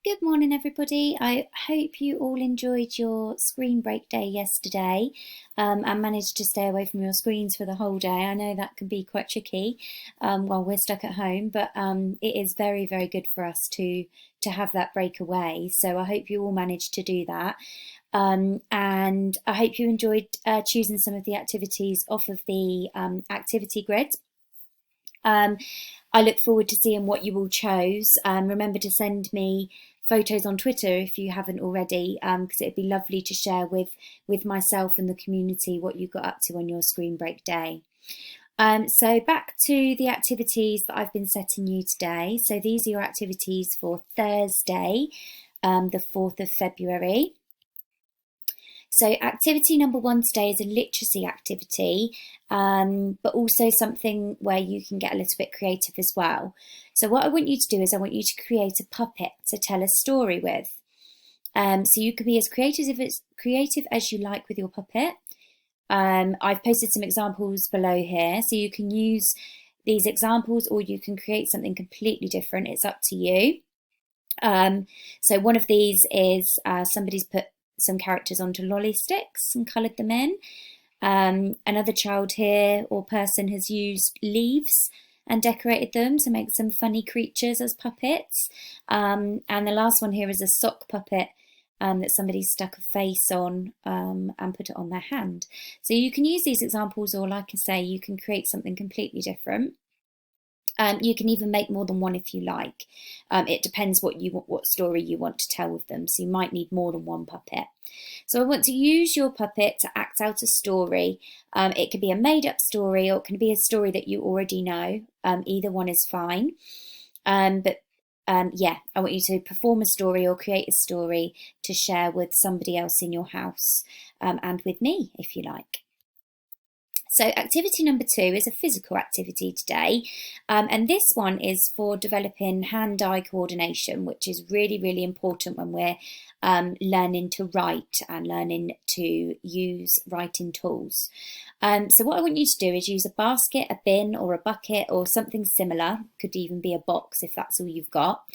Good morning, everybody. I hope you all enjoyed your screen break day yesterday and managed to stay away from your screens for the whole day. I know that can be quite tricky while we're stuck at home, but it is very, very good for us to have that break away. So I hope you all managed to do that. And I hope you enjoyed choosing some of the activities off of the activity grid. I look forward to seeing what you all chose. Remember to send me photos on Twitter if you haven't already, because it'd be lovely to share with myself and the community what you got up to on your screen break day. So back to the activities that I've been setting you today. So these are your activities for Thursday, the 4th of February. So activity number 1 today is a literacy activity, but also something where you can get a little bit creative as well. So what I want you to do is I want you to create a puppet to tell a story with. So you can be as creative as you like with your puppet. I've posted some examples below here, so you can use these examples or you can create something completely different. It's up to you. So one of these is somebody's put some characters onto lolly sticks and coloured them in. Another child here or person has used leaves and decorated them to make some funny creatures as puppets. And the last one here is a sock puppet that somebody stuck a face on and put it on their hand. So you can use these examples, or like I say, you can create something completely different. You can even make more than one if you like. It depends what story you want to tell with them. So you might need more than one puppet. So I want to use your puppet to act out a story. It could be a made-up story, or it can be a story that you already know. Either one is fine. Yeah, I want you to perform a story or create a story to share with somebody else in your house and with me, if you like. So activity number 2 is a physical activity today, and this one is for developing hand-eye coordination, which is really, really important when we're learning to write and learning to use writing tools. So what I want you to do is use a basket, a bin or a bucket or something similar. Could even be a box if that's all you've got.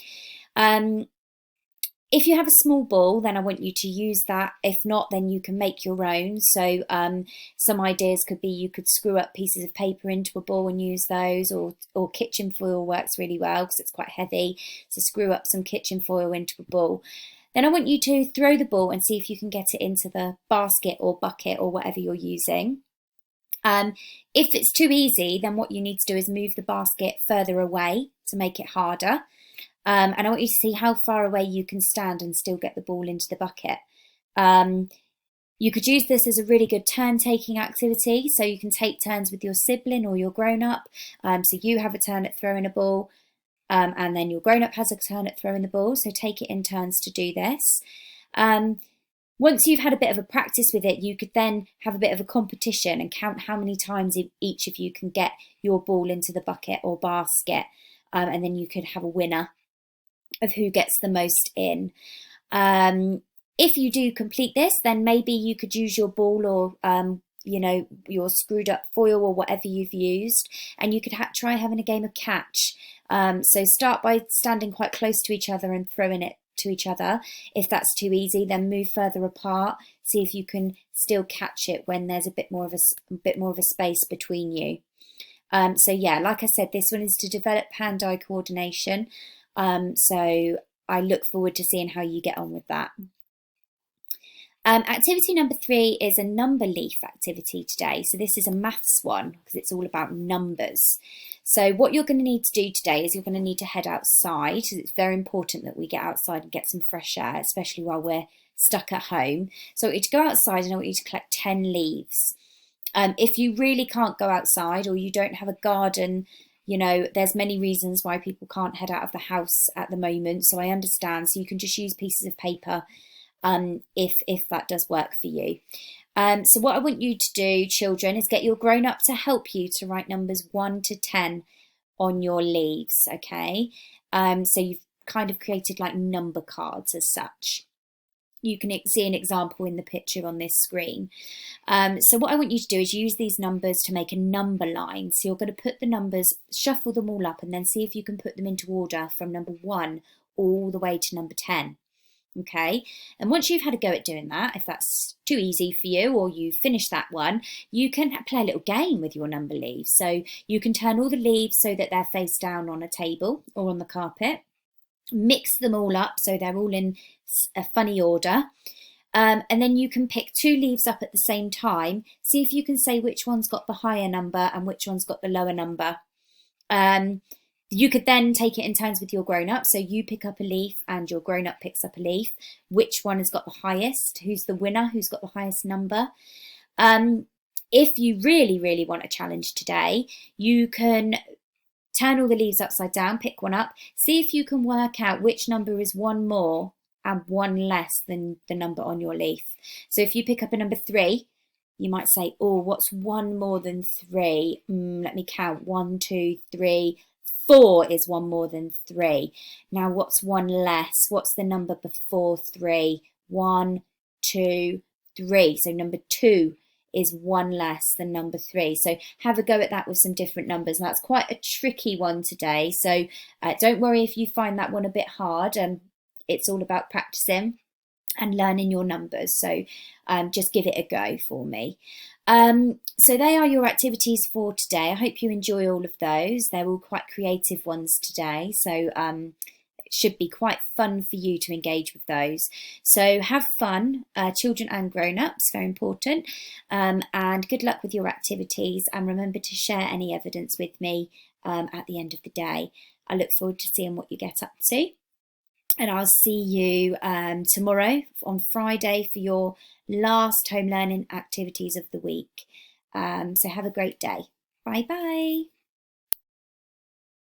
If you have a small ball, then I want you to use that. If not, then you can make your own. So some ideas could be you could screw up pieces of paper into a ball and use those, or kitchen foil works really well because it's quite heavy. So screw up some kitchen foil into a ball. Then I want you to throw the ball and see if you can get it into the basket or bucket or whatever you're using. If it's too easy, then what you need to do is move the basket further away to make it harder. And I want you to see how far away you can stand and still get the ball into the bucket. You could use this as a really good turn-taking activity. So you can take turns with your sibling or your grown-up. So you have a turn at throwing a ball, and then your grown-up has a turn at throwing the ball. So take it in turns to do this. Once you've had a bit of a practice with it, you could then have a bit of a competition and count how many times each of you can get your ball into the bucket or basket. And then you could have a winner of who gets the most in. If you do complete this, then maybe you could use your ball or your screwed up foil or whatever you've used, and you could try having a game of catch. So start by standing quite close to each other and throwing it to each other. If that's too easy, then move further apart. See if you can still catch it when there's a bit more of a space between you. So yeah, like I said, this one is to develop hand-eye coordination. So I look forward to seeing how you get on with that. Activity number 3 is a number leaf activity today. So this is a maths one because it's all about numbers. So what you're going to need to do today is you're going to need to head outside. It's very important that we get outside and get some fresh air, especially while we're stuck at home. So I want you to go outside and I want you to collect 10 leaves. If you really can't go outside or you don't have a garden, there's many reasons why people can't head out of the house at the moment. So I understand. So you can just use pieces of paper if that does work for you. So what I want you to do, children, is get your grown-up to help you to write numbers 1 to 10 on your leaves, okay? So you've kind of created like number cards as such. You can see an example in the picture on this screen. So what I want you to do is use these numbers to make a number line. So you're going to put the numbers, shuffle them all up, and then see if you can put them into order from number 1 all the way to number 10. Okay, and once you've had a go at doing that, if that's too easy for you or you've finished that one, you can play a little game with your number leaves. So you can turn all the leaves so that they're face down on a table or on the carpet, mix them all up so they're all in a funny order. And then you can pick 2 leaves up at the same time, see if you can say which one's got the higher number and which one's got the lower number. You could then take it in turns with your grown-up. So you pick up a leaf and your grown-up picks up a leaf. Which one has got the highest? Who's the winner? Who's got the highest number? If you really, really want a challenge today, you can turn all the leaves upside down, pick one up, see if you can work out which number is one more and one less than the number on your leaf. So if you pick up a number 3, you might say, oh, what's one more than 3? Let me count. 1, 2, 3, 4 is one more than 3. Now, what's one less? What's the number before 3? 1, 2, 3. So number 2 is one less than number 3. So have a go at that with some different numbers. And that's quite a tricky one today. So don't worry if you find that one a bit hard. It's all about practicing and learning your numbers. So just give it a go for me. So they are your activities for today. I hope you enjoy all of those. They're all quite creative ones today. So it should be quite fun for you to engage with those. So have fun, children and grown-ups, very important. And good luck with your activities. And remember to share any evidence with me at the end of the day. I look forward to seeing what you get up to. And I'll see you tomorrow on Friday for your last home learning activities of the week. So have a great day. Bye bye.